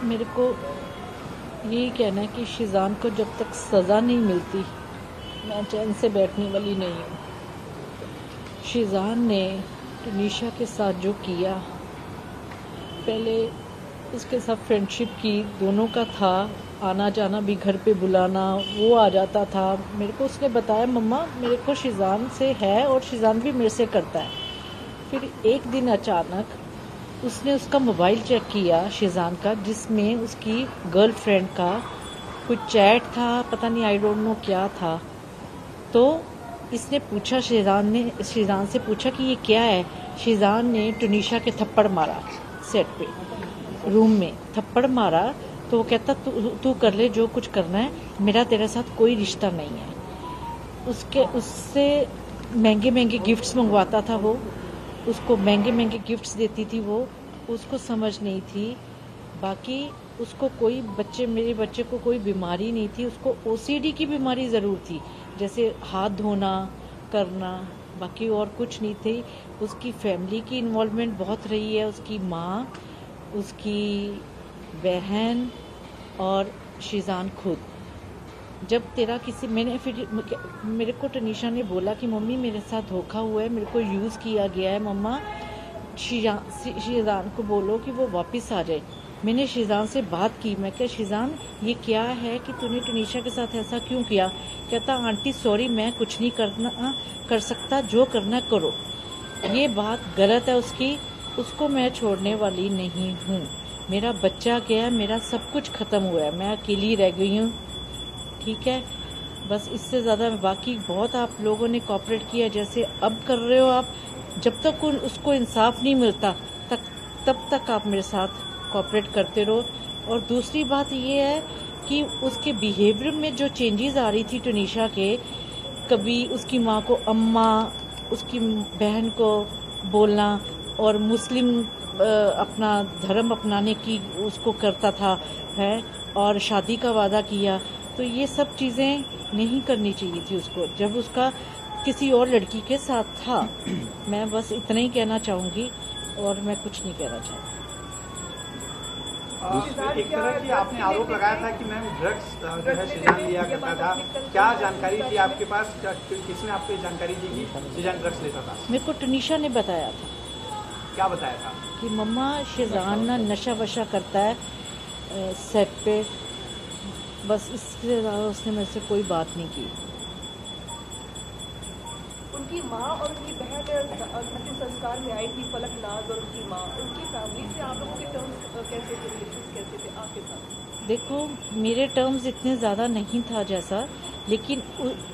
मेरे को यही कहना है कि शिजान को जब तक सज़ा नहीं मिलती मैं चैन से बैठने वाली नहीं हूँ। शिजान ने टुनीशा के साथ जो किया, पहले उसके साथ फ्रेंडशिप की, दोनों का था, आना जाना भी, घर पे बुलाना, वो आ जाता था। मेरे को उसने बताया मम्मा मेरे को शिजान से है और शिजान भी मेरे से करता है। फिर एक दिन अचानक उसने उसका मोबाइल चेक किया शिजान का, जिसमें उसकी गर्लफ्रेंड का कुछ चैट था, पता नहीं, आई डोंट नो क्या था। तो इसने पूछा, शिजान से पूछा कि ये क्या है। शिजान ने टुनीशा के थप्पड़ मारा, सेट पे, रूम में थप्पड़ मारा। तो वो कहता तू कर ले जो कुछ करना है, मेरा तेरे साथ कोई रिश्ता नहीं है। उससे महंगे महंगे गिफ्ट्स मंगवाता था वो, उसको महंगे महंगे गिफ्ट्स देती थी वो। उसको समझ नहीं थी, बाकी उसको कोई मेरे बच्चे को कोई बीमारी नहीं थी, उसको ओसीडी की बीमारी ज़रूर थी, जैसे हाथ धोना करना, बाकी और कुछ नहीं थी। उसकी फैमिली की इन्वॉल्वमेंट बहुत रही है, उसकी माँ, उसकी बहन और शिजान खुद। जब तेरा किसी मेरे को टनीशा ने बोला कि मम्मी मेरे साथ धोखा हुआ है, मेरे को यूज़ किया गया है, मम्मा शिजान को बोलो कि वो वापस आ जाए। मैंने शिजान से बात की, मैं क्या शिजान ये क्या है कि तूने टनीशा के साथ ऐसा क्यों किया? कहता आंटी सॉरी, मैं कुछ नहीं कर सकता, जो करना करो। ये बात गलत है उसकी, उसको मैं छोड़ने वाली नहीं हूँ। मेरा बच्चा गया, मेरा सब कुछ खत्म हुआ है, मैं अकेली रह गई हूँ, ठीक है? बस इससे ज़्यादा बाकी बहुत आप लोगों ने कोऑपरेट किया जैसे अब कर रहे हो आप। जब तक उसको इंसाफ नहीं मिलता तब तक आप मेरे साथ कोऑपरेट करते रहो। और दूसरी बात ये है कि उसके बिहेवियर में जो चेंजेस आ रही थी टुनीशा के, कभी उसकी माँ को अम्मा, उसकी बहन को बोलना, और मुस्लिम अपना धर्म अपनाने की उसको करता था है, और शादी का वादा किया। तो ये सब चीज़ें नहीं करनी चाहिए थी उसको जब उसका किसी और लड़की के साथ था। मैं बस इतना ही कहना चाहूँगी और मैं कुछ नहीं कहना चाहती। एक तरह की आपने आरोप लगाया था कि मैम ड्रग्स जो है शिजान लिया करता था, क्या जानकारी थी आपके पास? किसने आपको जानकारी दी कि शिजान ड्रग्स लेता था? मेरे को टुनीशा ने बताया था। क्या बताया था? कि मम्मा शिजान ना नशा वशा करता है सेट पे, बस इससे ज़्यादा उसने मेरे से कोई बात नहीं की। उनकी माँ और उनकी बहन अंतिम संस्कार में आई थी, फलक नाज और उनकी माँ, उनकी फैमिली से आप लोगों के टर्म्स कैसे थे, रिलेशंस कैसे थे आपके साथ? देखो मेरे टर्म्स इतने ज़्यादा नहीं था जैसा, लेकिन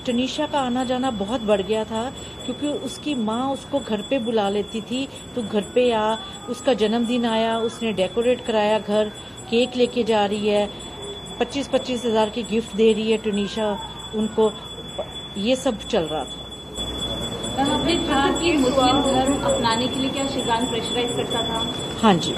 टुनीशा का आना जाना बहुत बढ़ गया था, क्योंकि उसकी माँ उसको घर पे बुला लेती थी, तो घर पे आ, उसका जन्मदिन आया, उसने डेकोरेट कराया घर, केक लेके जा रही है, 25-25 हज़ार की गिफ्ट दे रही है टुनीशा उनको, ये सब चल रहा था। आपने कहा कि मुस्लिम धर्म अपनाने के लिए क्या शिजान प्रेशराइज करता था? हाँ जी।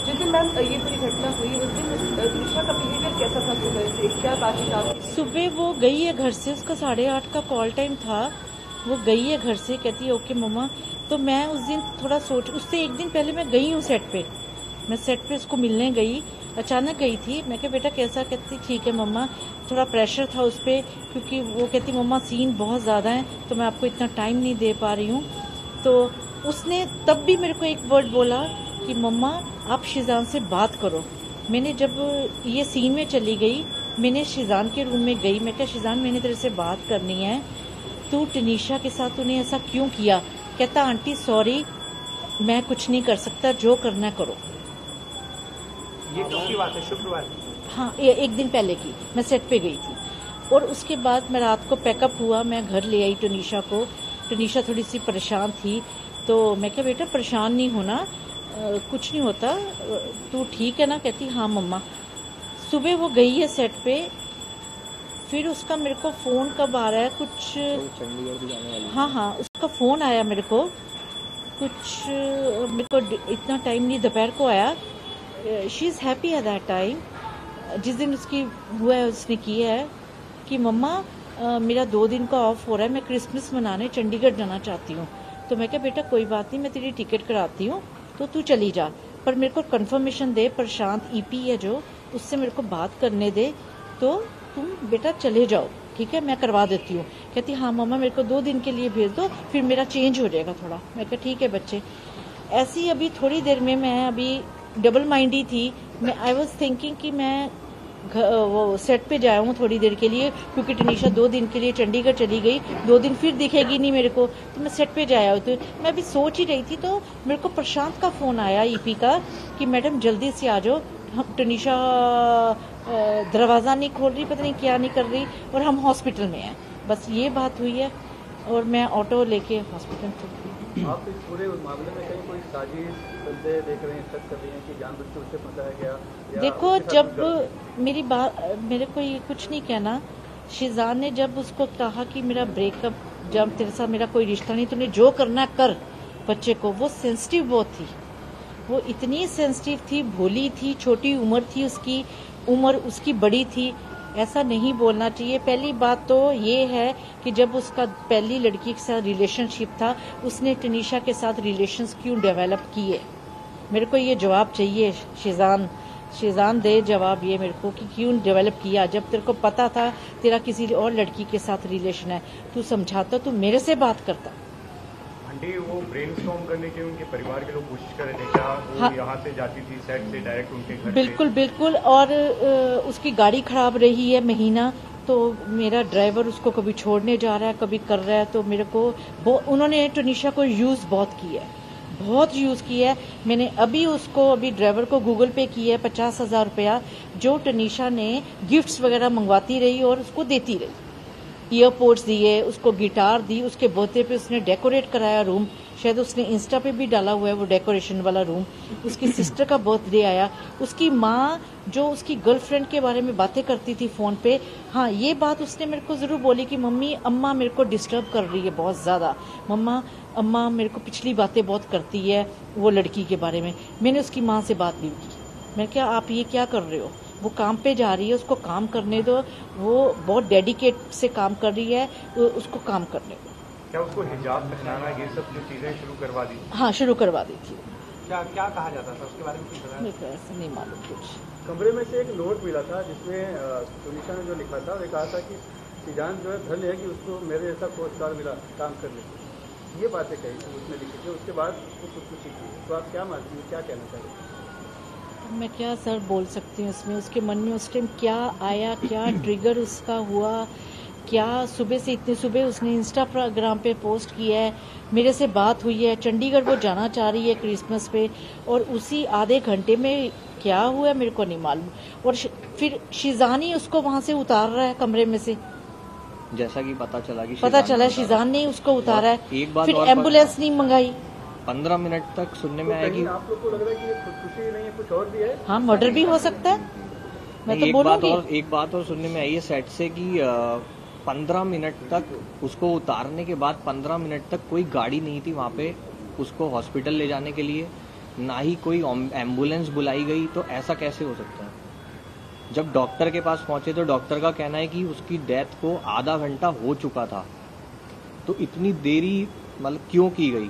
जिस दिन मैम ये पूरी घटना हुई उस दिन टुनीशा का बिहेवियर कैसा था? सुबह से क्या बातचीत आपकी? सुबह वो गई है घर से, उसका 8:30 का कॉल टाइम था, वो गई है घर से, कहती है ओके मम्मा। तो मैं उस दिन थोड़ा उससे एक दिन पहले मैं गई हूँ सेट पे, मैं सेट पे उसको मिलने गई, अचानक गई थी। मैं कहा बेटा कैसा? कहती ठीक है मम्मा, थोड़ा प्रेशर था उस पर, क्योंकि वो कहती मम्मा सीन बहुत ज़्यादा है तो मैं आपको इतना टाइम नहीं दे पा रही हूँ। तो उसने तब भी मेरे को एक वर्ड बोला कि मम्मा आप शिजान से बात करो। मैंने जब ये सीन में चली गई, मैंने शिजान के रूम में गई, मैं क्या शिजान मैंने तेरे से बात करनी है, तू टुनीशा के साथ तूने ऐसा क्यों किया? कहता आंटी सॉरी, मैं कुछ नहीं कर सकता, जो करना करो। ये कब की बात है? शुक्रवार? हाँ, ये एक दिन पहले की, मैं सेट पे गई थी। और उसके बाद मैं रात को पैकअप हुआ, मैं घर ले आई टुनीशा को। टुनीशा थोड़ी सी परेशान थी, तो मैं क्या बेटा परेशान नहीं होना, कुछ नहीं होता, तू ठीक है ना? कहती हाँ मम्मा। सुबह वो गई है सेट पे, फिर उसका मेरे को फोन कब आ रहा है कुछ, हाँ उसका फोन आया मेरे को कुछ, मेरे को इतना टाइम नहीं, दोपहर को आया। She is happy at that time, जिस दिन उसकी हुआ है उसने किया है कि मम्मा मेरा 2 दिन का ऑफ हो रहा है, मैं क्रिसमस मनाने चंडीगढ़ जाना चाहती हूँ। तो मैं क्या बेटा कोई बात नहीं, मैं तेरी टिकट कराती हूँ तो तू चली जा। पर मेरे को कंफर्मेशन दे, प्रशांत ईपी है जो, उससे मेरे को बात करने दे, तो तुम बेटा चले जाओ, ठीक है, मैं करवा देती हूँ। कहती हाँ मम्मा मेरे को 2 दिन के लिए भेज दो, फिर मेरा चेंज हो जाएगा थोड़ा। मैं कहा ठीक है बच्चे। ऐसी अभी थोड़ी देर में मैं अभी डबल माइंडी थी, मैं आई वॉज थिंकिंग कि मैं वो सेट पे जाया हूँ थोड़ी देर के लिए, क्योंकि टनीशा 2 दिन के लिए चंडीगढ़ चली गई, 2 दिन फिर दिखेगी नहीं मेरे को, तो मैं सेट पे जाया हूँ। तो मैं अभी सोच ही रही थी, तो मेरे को प्रशांत का फोन आया ईपी का कि मैडम जल्दी से आ जाओ, हम टनीशा दरवाजा नहीं खोल रही, पता नहीं क्या नहीं कर रही, और हम हॉस्पिटल में हैं। बस ये बात हुई है, और मैं ऑटो लेके हॉस्पिटल चली गई। आप इस पूरे मामले में कहीं कोई साजिश बंदे देख रहे हैं, शक कर रही हैं कि जानबूझकर उससे फंसाया गया? देखो, जब मेरी बात, मेरे को ये कुछ नहीं कहना, शिजान ने जब उसको कहा कि मेरा ब्रेकअप, जब तेरे साथ मेरा कोई रिश्ता नहीं, तूने जो करना कर बच्चे को, वो सेंसिटिव बहुत थी, वो इतनी सेंसिटिव थी, भोली थी, छोटी उम्र थी, उसकी उम्र उसकी बड़ी थी, ऐसा नहीं बोलना चाहिए। पहली बात तो ये है कि जब उसका पहली लड़की के साथ रिलेशनशिप था, उसने टनीशा के साथ रिलेशंस क्यों डेवलप किए? मेरे को ये जवाब चाहिए, शिजान दे जवाब ये मेरे को कि क्यों डेवलप किया, जब तेरे को पता था तेरा किसी और लड़की के साथ रिलेशन है, तू समझाता, तू मेरे से बात करता। आंटी, वो ब्रेनस्टॉर्म करने के उनके परिवार के लोग कोशिश कर रहे थे क्या? वो हाँ, यहाँ से जाती थी सेट से डायरेक्ट उनके घर? बिल्कुल बिल्कुल, और उसकी गाड़ी खराब रही है महीना, तो मेरा ड्राइवर उसको कभी छोड़ने जा रहा है, कभी कर रहा है, तो मेरे को उन्होंने टनीशा को यूज बहुत किया है, बहुत यूज किया है। मैंने अभी ड्राइवर को गूगल पे किया है 50,000 रुपया, जो टनीशा ने गिफ्ट्स वगैरह मंगवाती रही और उसको देती रही। ईयरपोड्स दिए, उसको गिटार दी, उसके बर्थडे पे उसने डेकोरेट कराया रूम, शायद उसने इंस्टा पे भी डाला हुआ है वो डेकोरेशन वाला रूम। उसकी सिस्टर का बर्थडे आया, उसकी माँ जो उसकी गर्लफ्रेंड के बारे में बातें करती थी फोन पे, हाँ ये बात उसने मेरे को जरूर बोली कि मम्मी अम्मा मेरे को डिस्टर्ब कर रही है बहुत ज्यादा, अम्मा मेरे को पिछली बातें बहुत करती है वो लड़की के बारे में। मैंने उसकी माँ से बात भी की, मैंने कहा आप ये क्या कर रहे हो, वो काम पे जा रही है, उसको काम करने दो, वो बहुत डेडिकेट से काम कर रही है, उसको काम करने दो। क्या उसको हिजाब पहनाना, ये सब जो चीजें शुरू करवा दी? हाँ, शुरू करवा दी थी। क्या क्या कहा जाता था उसके बारे में कुछ बताया? मेरे को ऐसा नहीं मालूम कुछ। कमरे में से एक नोट मिला था जिसमें टनीशा ने जो लिखा था, वो कहा था कि शिजान जो है धन्य है कि उसको मेरे जैसा कोस्टगार मिला काम करने के, ये बातें कही थी उसने लिखी थी। उसके बाद वो खुदकुशी की, तो आप क्या मानती हैं, क्या कहना चाहते हैं? मैं क्या सर बोल सकती हूँ इसमें, उसके मन में उस टाइम क्या आया, क्या ट्रिगर उसका हुआ, क्या सुबह से इतने सुबह उसने इंस्टाग्राम पे पोस्ट किया है, मेरे से बात हुई है, चंडीगढ़ वो जाना चाह रही है क्रिसमस पे, और उसी आधे घंटे में क्या हुआ मेरे को नहीं मालूम। और फिर शिजानी उसको वहां से उतार रहा है कमरे में से, जैसा कि पता चला शिजान ने उसको उतारा है, एक बात फिर और एम्बुलेंस नहीं मंगाई। 15 मिनट तक सुनने में आया कि आप लोग को लग रहा है कि ये खुदकुशी नहीं है, कुछ और भी है? हाँ, मर्डर भी हो सकता है, मैं तो बोलूंगी। एक बात और सुनने में आई है सेट से कि 15 मिनट तक उसको उतारने के बाद 15 मिनट तक कोई गाड़ी नहीं थी वहाँ पे उसको हॉस्पिटल ले जाने के लिए, ना ही कोई एम्बुलेंस बुलाई गई। तो ऐसा कैसे हो सकता है? जब डॉक्टर के पास पहुंचे तो डॉक्टर का कहना है कि उसकी डेथ को आधा घंटा हो चुका था, तो इतनी देरी मतलब क्यों की गई?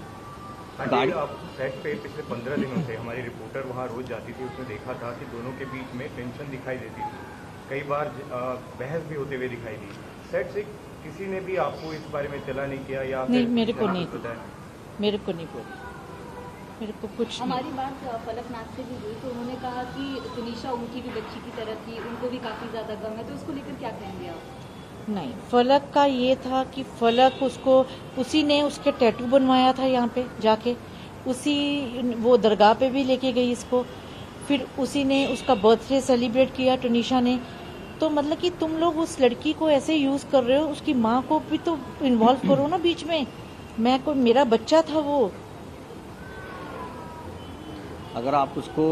गाड़ी आप सेट पे पिछले 15 दिनों से हमारी रिपोर्टर वहाँ रोज जाती थी, उसने देखा था कि दोनों के बीच में टेंशन दिखाई देती थी, कई बार बहस भी होते हुए दिखाई दी। सेट से किसी ने भी आपको इस बारे में इतला नहीं किया या नहीं, मेरे को नहीं बताया? मेरे को नहीं बोली, मेरे को कुछ हमारी बात फलकनाथ से भी हुई तो उन्होंने कहा कि टनीशा उनकी भी बच्ची की तरह थी, उनको भी काफी ज्यादा गम है, तो उसको लेकर क्या कहेंगे आप? नहीं, फलक का ये था कि फलक उसको, उसी ने उसके टैटू बनवाया था यहाँ पे जाके, वो दरगाह पे भी लेके गई इसको, फिर उसी ने उसका बर्थडे सेलिब्रेट किया टनीशा ने। तो मतलब कि तुम लोग उस लड़की को ऐसे यूज कर रहे हो, उसकी माँ को भी तो इन्वॉल्व करो ना बीच में। मेरा बच्चा था वो। अगर आप उसको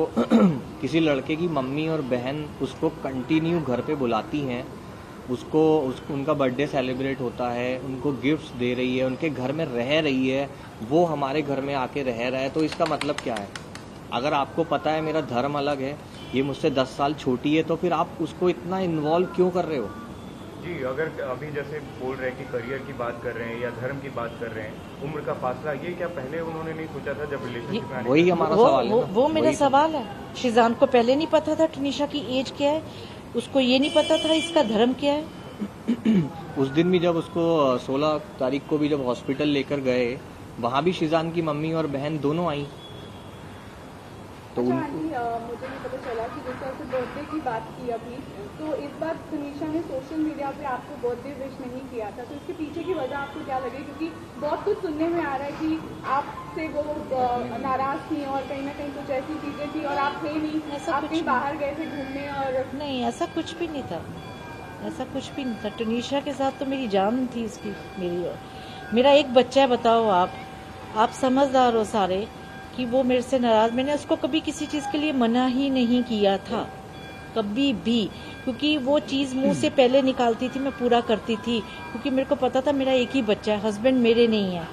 किसी लड़के की मम्मी और बहन उसको कंटिन्यू घर पे बुलाती हैं, उनका बर्थडे सेलिब्रेट होता है, उनको गिफ्ट्स दे रही है, उनके घर में रह रही है, वो हमारे घर में आके रह रहा है, तो इसका मतलब क्या है? अगर आपको पता है मेरा धर्म अलग है, ये मुझसे 10 साल छोटी है, तो फिर आप उसको इतना इन्वॉल्व क्यों कर रहे हो? जी, अगर अभी जैसे बोल रहे हैं कि करियर की बात कर रहे हैं या धर्म की बात कर रहे हैं, उम्र का फासला, ये क्या पहले उन्होंने नहीं सोचा था जब रिलेशनशिप में आने वही हमारा सवाल है ना। वो मेरा वही सवाल है। शिजान को पहले नहीं पता था टनीशा की एज क्या है, उसको ये नहीं पता था इसका धर्म क्या है। उस दिन भी जब उसको 16 तारीख को भी जब हॉस्पिटल लेकर गए, वहाँ भी शिजान की मम्मी और बहन दोनों आई। तो अच्छा उन आंटी, मुझे भी पता चला कि जैसे आपसे बर्थडे की बात की अभी, तो इस बार तनीषा ने सोशल मीडिया पे आपको बर्थडे विश नहीं किया था, तो इसके पीछे की वजह आपको क्या लगी? क्योंकि बहुत कुछ सुनने में आ रहा है कि आपसे वो नाराज थी और कहीं ना कहीं कुछ ऐसी चीजें थी और आप थे नहीं, ऐसा आप कुछ कहीं नहीं। बाहर गए थे घूमने और नहीं, ऐसा कुछ भी नहीं था, ऐसा कुछ भी नहीं था। टनीशा के साथ तो मेरी जान थी इसकी, मेरी और मेरा एक बच्चा है। बताओ आप समझदार हो सारे कि वो मेरे से नाराज, मैंने उसको कभी किसी चीज के लिए मना ही नहीं किया था, कभी भी, क्योंकि वो चीज मुंह से पहले निकालती थी मैं पूरा करती थी, क्योंकि मेरे को पता था मेरा एक ही बच्चा है, हस्बैंड मेरे नहीं है।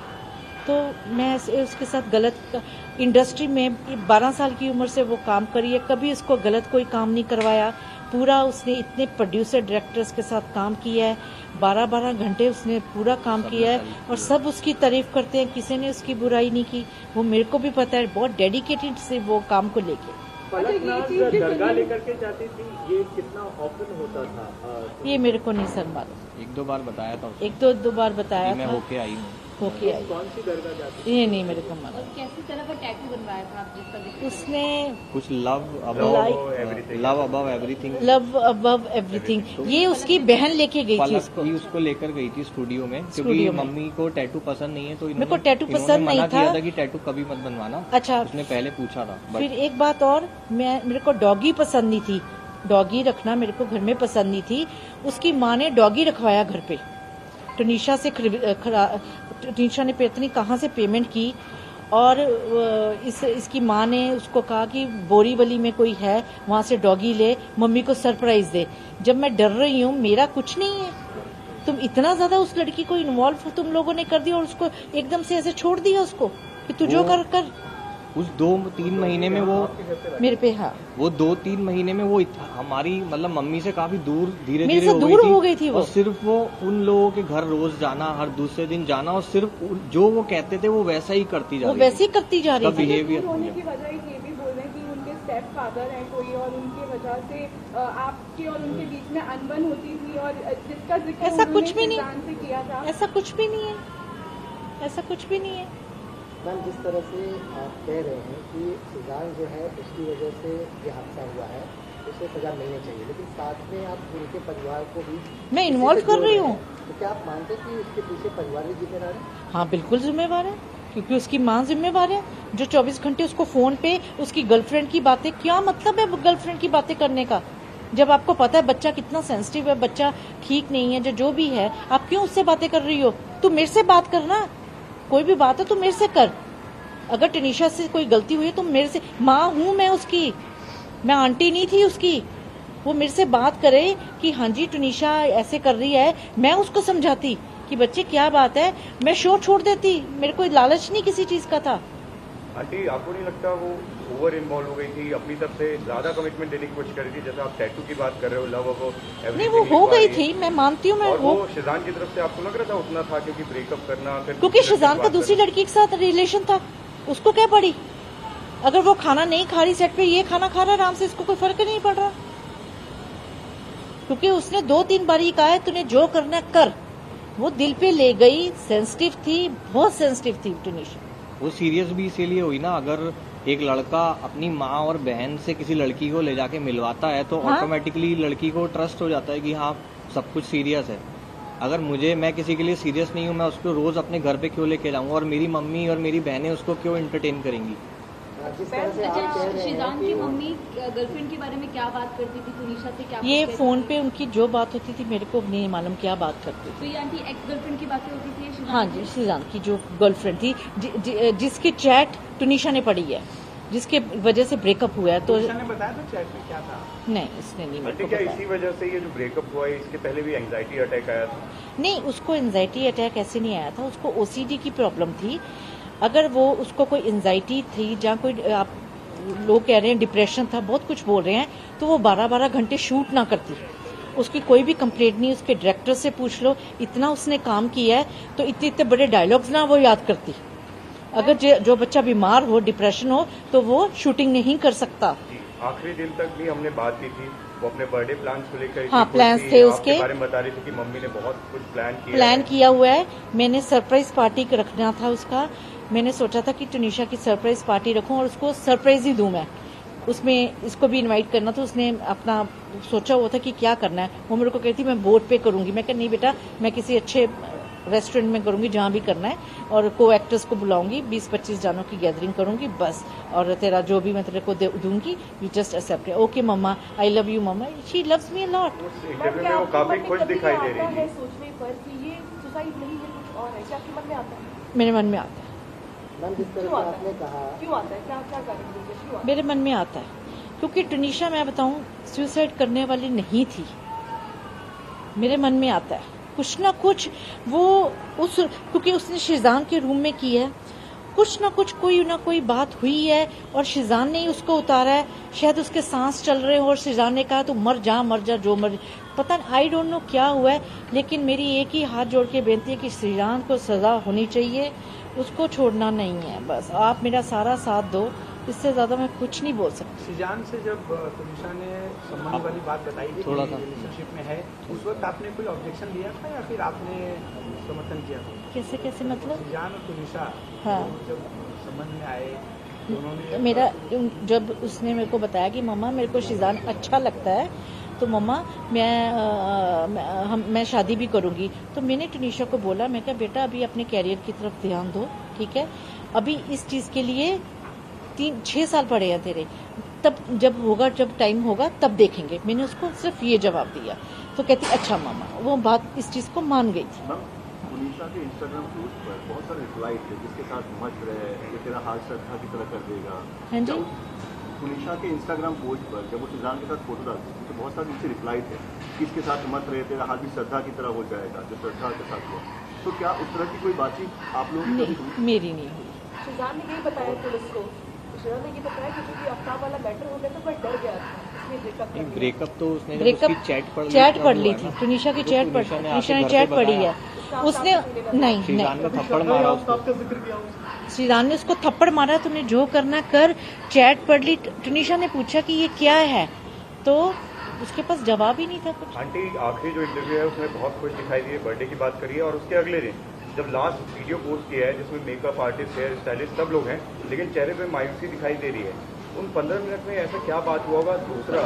तो मैं उसके साथ गलत, इंडस्ट्री में 12 साल की उम्र से वो काम करी है, कभी उसको गलत कोई काम नहीं करवाया। पूरा उसने इतने प्रोड्यूसर डायरेक्टर्स के साथ काम किया है, 12-12 घंटे उसने पूरा काम किया है और सब उसकी तारीफ करते हैं, किसी ने उसकी बुराई नहीं की। वो मेरे को भी पता है, बहुत डेडिकेटेड से वो काम को लेके। फलकनाज दरगाह लेकर के जाती थी, ये कितना ऑफन होता था? ये मेरे को नहीं सर मालूम, 1-2 बार बताया था उसको। 1-2 बार बताया कि मैं था, होके आई हूँ। होके आई। कौन सी दरगाह जाती ये नहीं मेरे को और मालूम। कैसी तरह का टैटू बनवाया था आप जिसका जिक्र उसने कुछ love everything. Above everything. Love above everything, ये उसकी बहन लेके गई थी पलक उसको। भी उसको लेकर गई थी स्टूडियो में, क्योंकि स्टूडियो में। मम्मी को टैटू पसंद नहीं है, तो मेरे को टैटू इन्होंने पसंद नहीं मना किया था। था कि टैटू कभी मत बनवाना। अच्छा, उसने पहले पूछा था, बट फिर एक बात और, मेरे को डॉगी पसंद नहीं थी, डॉगी रखना मेरे को घर में पसंद नहीं थी। उसकी माँ ने डॉगी रखवाया घर पे, टनीशा से टनीशा ने पता नहीं कहाँ से पेमेंट की, और इसकी माँ ने उसको कहा कि बोरीवली में कोई है, वहां से डॉगी ले, मम्मी को सरप्राइज दे। जब मैं डर रही हूँ, मेरा कुछ नहीं है, तुम इतना ज्यादा उस लड़की को इन्वॉल्व तुम लोगों ने कर दिया और उसको एकदम से ऐसे छोड़ दिया उसको कि तू जो कर। उस 2-3 महीने में वो मेरे पे, हाँ, वो 2-3 महीने में वो हमारी मतलब मम्मी से काफी दूर धीरे मेरे धीरे से दूर हो गई थी वो। और सिर्फ वो उन लोगों के घर रोज जाना, हर दूसरे दिन जाना, और सिर्फ जो वो कहते थे वो वैसा ही करती जा वो रही थी। वैसे ही करती जा रही तब थी। बिहेवियर दूर होने की वजह ये भी बोल रहे हैं कि उनके स्टेप फादर हैं कोई, और उनकी वजह से आपके और उनके बीच में अनबन होती थी, और जिसका जिक्र ऐसा उन्होंने कुछ भी नहीं। शिजान से किया था। ऐसा कुछ भी नहीं है, ऐसा कुछ भी नहीं है। मैम, जिस तरह से आप कह रहे हैं कि शिजान जो है उसकी वजह से ये हादसा हुआ है, उसे सजा मिलनी चाहिए, लेकिन साथ में आप उनके परिवार को भी मैं इन्वॉल्व कर रही हूँ। तो क्या आप मानते हैं कि इसके पीछे परिवार भी जिम्मेदार है? हाँ, बिल्कुल जिम्मेवार है, क्योंकि उसकी माँ जिम्मेवार है, जो 24 घंटे उसको फोन पे उसकी गर्लफ्रेंड की बातें, क्या मतलब है गर्लफ्रेंड की बातें करने का, जब आपको पता है बच्चा कितना सेंसिटिव है, बच्चा ठीक नहीं है, जो भी है, आप क्यों उससे बातें कर रही हो? तू मेरे से बात करना, कोई भी बात है तो मेरे से कर। अगर टनीशा से कोई गलती हुई है तो मेरे से, माँ हूं मैं उसकी, मैं आंटी नहीं थी उसकी। वो मेरे से बात करे कि हाँ जी टनीशा ऐसे कर रही है, मैं उसको समझाती कि बच्चे क्या बात है, मैं शो छोड़ देती, मेरे को लालच नहीं किसी चीज का था। आंटी, आपको नहीं लगता वो ओवर इन्वॉल्व हो गई थी, अपनी तरफ से ज्यादा कमिटमेंट देने की कोशिश कर रही थी? जैसे आप टैटू की बात कर रहे हो, लव वो नहीं, वो हो गई थी, मैं मानती हूँ, मैं और वो वो शिजान की तरफ से आपको लग रहा था उतना था, क्योंकि ब्रेकअप करना, फिर क्योंकि शिजान का दूसरी लड़की के साथ रिलेशन था, उसको क्या पड़ी? अगर वो खाना नहीं खा रही सेट पे, ये खाना खा रहा है आराम से, इसको कोई फर्क नहीं पड़ रहा, क्योंकि उसने 2-3 बार ही कहा है तूने जो करना कर। वो दिल पे ले गई, सेंसिटिव थी, बहुत सेंसिटिव थी टनीशा। वो सीरियस भी इसीलिए हुई ना, अगर एक लड़का अपनी माँ और बहन से किसी लड़की को ले जाके मिलवाता है तो हाँ? ऑटोमेटिकली लड़की को ट्रस्ट हो जाता है कि हाँ सब कुछ सीरियस है। अगर मैं किसी के लिए सीरियस नहीं हूँ, मैं उसको रोज अपने घर पे क्यों लेके जाऊंगा, और मेरी मम्मी और मेरी बहनें उसको क्यों एंटरटेन करेंगी? जिस तरह से आप कह अच्छा, रहे हैं शिजान की कि मम्मी गर्लफ्रेंड के बारे में क्या बात करती थी तनीषा से? क्या ये बात फोन करती पे उनकी जो बात होती थी मेरे को नहीं मालूम क्या बात करती थी? तो ये आंटी एक्स गर्लफ्रेंड की बातें होती थी शिजान हाँ जी, शिजान की जो गर्लफ्रेंड थी, जिसकी चैट टनीशा ने पढ़ी है, जिसके वजह से ब्रेकअप हुआ है। तो टनीशा ने बताया था चैट में क्या था? नहीं, इसने नहीं मेरे आंटी, को क्या बताया। इसी वजह से ये जो ब्रेकअप हुआ है, इसके पहले भी एंजाइटी अटैक आया था? नहीं, उसको एंजाइटी अटैक ऐसे नहीं आया था, उसको ओसीडी की प्रॉब्लम थी। अगर वो उसको कोई एंजाइटी थी, जहाँ कोई आप लोग कह रहे हैं डिप्रेशन था, बहुत कुछ बोल रहे हैं, तो वो 12-12 घंटे शूट ना करती। उसकी कोई भी कंप्लेंट नहीं, उसके डायरेक्टर से पूछ लो, इतना उसने काम किया है, तो इतने इतने बड़े डायलॉग्स ना वो याद करती। अगर जो बच्चा बीमार हो, डिप्रेशन हो, तो वो शूटिंग नहीं कर सकता। आखिरी दिन तक भी हमने बात की थी, वो अपने बर्थडे प्लान्स को लेकर हाँ, प्लान्स थे उसके बारे में बता रही थी कि मम्मी ने बहुत कुछ प्लान किया हुआ है। मैंने सरप्राइज पार्टी रखना था उसका, मैंने सोचा था कि टुनीशा की सरप्राइज पार्टी रखूं और उसको सरप्राइज ही दूं मैं, उसमें इसको भी इनवाइट करना था। उसने अपना सोचा हुआ था कि क्या करना है, वो मेरे को कहती मैं बोर्ड पे करूंगी। मैं कहा नहीं बेटा, मैं किसी अच्छे रेस्टोरेंट में करूंगी जहां भी करना है, और को एक्टर्स को बुलाऊंगी, 20-25 जानों की गैदरिंग करूंगी बस, और तेरा जो भी मैं तेरे को दूंगी, you just accept it. Okay mamma, I love you mamma, she loves me a lot. Interview में वो काफी खुश दिखाई दे रही थी। सोचने पर कि ये सुसाइड नहीं है, कुछ और है, क्या आपके मन में आता है? मेरे मन में आता है। मैम, जिस तरह से आपने कहा, क्यों आता है, क्या क्या कारण? मेरे मन में आता है क्योंकि टुनीशा, मैं बताऊं, सुसाइड करने वाली नहीं थी। मेरे मन में आता है कुछ ना कुछ, वो क्योंकि उसने शिजान के रूम में की है, कुछ ना कुछ कोई ना कोई बात हुई है, और शिजान ने ही उसको उतारा है। शायद उसके सांस चल रहे हो और शिजान ने कहा तो मर जा जो मर, पता नहीं, आई डोंट नो क्या हुआ है, लेकिन मेरी एक ही हाथ जोड़ के बेनती है कि शिजान को सजा होनी चाहिए, उसको छोड़ना नहीं है। बस आप मेरा सारा साथ दो, इससे ज्यादा मैं कुछ नहीं बोल सकती। शिजान से जब टुनीशा ने संबंध वाली बात बताई थी कि रिलेशनशिप में है, उस वक्त आपने कोई ऑब्जेक्शन दिया था या फिर आपने समर्थन किया था? कैसे मतलब? शिजान और टुनीशा हाँ, जब संबंध में आए, दोनों मेरा जब उसने मेरे को बताया कि मम्मा मेरे को शिजान अच्छा लगता है, तो मम्मा मैं शादी भी करूंगी, तो मैंने टुनीशा को बोला, मैं कहा बेटा अभी अपने कैरियर की तरफ ध्यान दो, ठीक है, अभी इस चीज के लिए 3-6 साल पड़े हैं तेरे, तब जब टाइम होगा तब देखेंगे। मैंने उसको सिर्फ ये जवाब दिया, तो कहती अच्छा मामा, वो बात इस चीज को मान गई थी। टुनीशा के इंस्टाग्राम पोस्ट पर बहुत सारे रिप्लाई थे, जिसके साथ मत रहे, ये तेरा हाल श्रद्धा की तरह कर देगा। हाँ जी, टुनीशा के इंस्टाग्राम पोस्ट पर जब वो शिजान के साथ फोटो डालती थी तो बहुत सारे नीचे रिप्लाई थे, किसके साथ मत रहे, तेरा हाल भी श्रद्धा की तरह हो जाएगा, जो श्रद्धा के साथ हुआ। तो क्या उस तरह की कोई बातचीत आप लोगों की नहीं, मेरी नहीं हुई। शिजान ने यही बताया पुलिस को, शिजान ने ये बताया कि क्योंकि आफ्ताब वाला मैटर हो गया था, पर डर गया था, इसलिए ब्रेकअप तो उसने चैट पढ़ ली थी, टुनीशा की चैट टुनीशा ने चैट पढ़ी है, उसने नहीं थप्पड़ मारा उसको, शिजान ने उसको थप्पड़ मारा, तुमने जो करना कर, चैट पढ़ ली। टुनीशा ने पूछा कि ये क्या है, तो उसके पास जवाब ही नहीं था कुछ। आंटी आखिरी जो इंटरव्यू है उसमें बहुत खुश दिखाई दी है, बर्थडे की बात करी है, और उसके अगले दिन जब लास्ट वीडियो पोस्ट किया है जिसमें मेकअप आर्टिस्ट, हेयर स्टाइलिस्ट सब लोग हैं, लेकिन चेहरे पे मायूसी दिखाई दे रही है। उन 15 मिनट में ऐसा क्या बात हुआ होगा? दूसरा,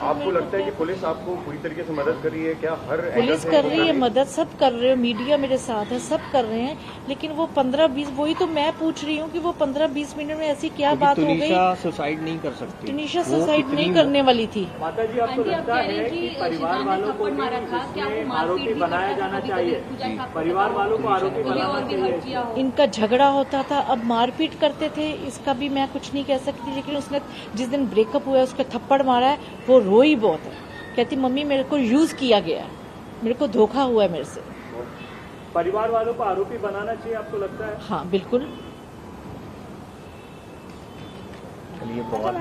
आपको लगता है कि पुलिस आपको पूरी तरीके से मदद कर रही है क्या? हर पुलिस कर रही है मदद, सब कर रहे हो, मीडिया मेरे साथ है, सब कर रहे हैं, लेकिन वो 15-20, वही तो मैं पूछ रही हूँ कि वो 15-20 मिनट में ऐसी क्या बात हो गई? टुनीशा सुसाइड नहीं कर सकती, टुनीशा सुसाइड नहीं करने वाली थी। माता जी, आपको लगता है कि परिवार वालों को आरोपी बनाया जाना चाहिए? परिवार वालों को आरोपी बनाना चाहिए? इनका झगड़ा होता था, अब मारपीट करते थे, इसका भी मैं कुछ नहीं कह सकती, लेकिन उसने जिस दिन ब्रेकअप हुआ है उसका थप्पड़ मारा है, वो रोई बहुत है, कहती मम्मी मेरे को यूज किया गया, मेरे को धोखा हुआ है मेरे से। परिवार वालों को आरोपी बनाना चाहिए, आपको लगता है? हाँ बिल्कुल। चलिए, बहुत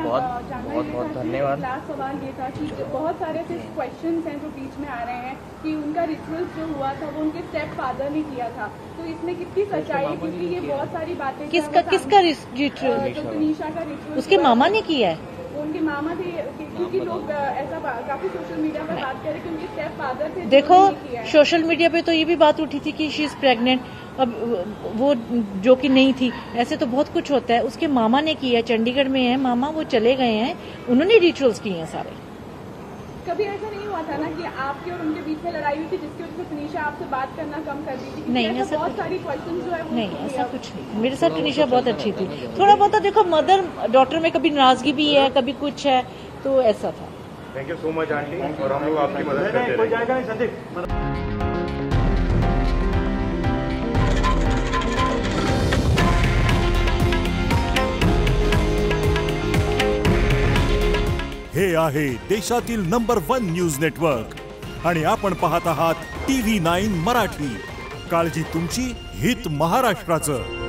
धन्यवाद। लास्ट सवाल ये था कि बहुत सारे ऐसे क्वेश्चंस हैं जो बीच में आ रहे हैं कि उनका रिचुअल्स जो हुआ था वो उनके स्टेप फादर ने किया था, तो इसमें कितनी सच्चाई है? क्योंकि ये बहुत सारी बातें किसका रिचुअल? टुनीशा का रिचुअल उसके मामा ने किया है, उनके मामा थे, क्योंकि लोग ऐसा काफी सोशल मीडिया पर बात करें कि उनके स्टेप फादर थे। देखो सोशल मीडिया पे तो ये भी बात उठी थी कि शी इज प्रेग्नेंट, अब वो जो कि नहीं थी, ऐसे तो बहुत कुछ होता है। उसके मामा ने किया, चंडीगढ़ में है मामा, वो चले गए हैं, उन्होंने रिचुअल्स किए हैं सारे। कभी ऐसा नहीं हुआ था ना कि आपके और उनके बीच में लड़ाई हुई थी जिसकी वजह से टुनीशा आपसे बात करना कम कर दी थी? नहीं, ऐसा बहुत सारी क्वेश्चन जो है नहीं, ऐसा कुछ नहीं। मेरे साथ टुनीशा बहुत अच्छी थी, थोड़ा बहुत देखो मदर डॉटर में कभी नाराजगी भी है, कभी कुछ है, तो ऐसा था। Thank you so much aunty, और हम लोग आपकी मदद करते कोई जाएगा नहीं संदीप। हे आहे देशातील नंबर 1 न्यूज नेटवर्क आणि आपण पाहत आहात TV9 मराठी। काळजी तुमची, हित महाराष्ट्राचं।